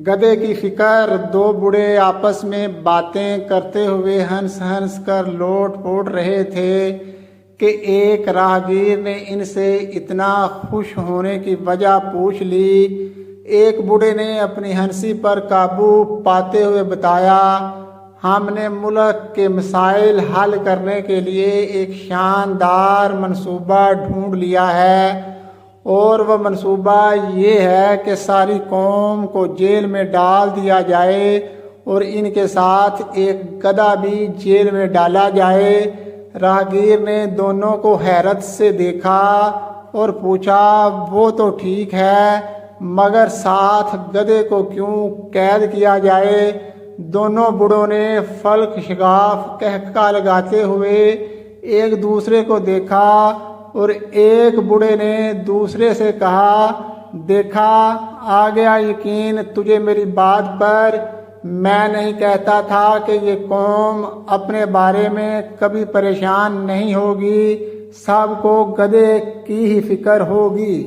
گدھے کی فکر۔ دو بوڑھے آپس میں باتیں کرتے ہوئے ہنس ہنس کر لوٹ پوٹ رہے تھے کہ ایک راہگیر نے ان سے اتنا خوش ہونے کی وجہ پوچھ لی۔ ایک بوڑھے نے اپنی ہنسی پر قابو پاتے ہوئے بتایا، ہم نے ملک کے مسائل حل کرنے کے لیے ایک شاندار منصوبہ ڈھونڈ لیا ہے، اور وہ منصوبہ یہ ہے کہ ساری قوم کو جیل میں ڈال دیا جائے اور ان کے ساتھ ایک گدھا بھی جیل میں ڈالا جائے۔ راہگیر نے دونوں کو حیرت سے دیکھا اور پوچھا، وہ تو ٹھیک ہے، مگر ساتھ گدھے کو کیوں قید کیا جائے؟ دونوں بوڑھوں نے فلک شگاف قہقہہ لگاتے ہوئے ایک دوسرے کو دیکھا، اور ایک بوڑھے نے دوسرے سے کہا، دیکھا، آ گیا یقین تجھے میری بات پر۔ میں نہیں کہتا تھا کہ یہ قوم اپنے بارے میں کبھی پریشان نہیں ہوگی، سب کو گدھے کی ہی فکر ہوگی۔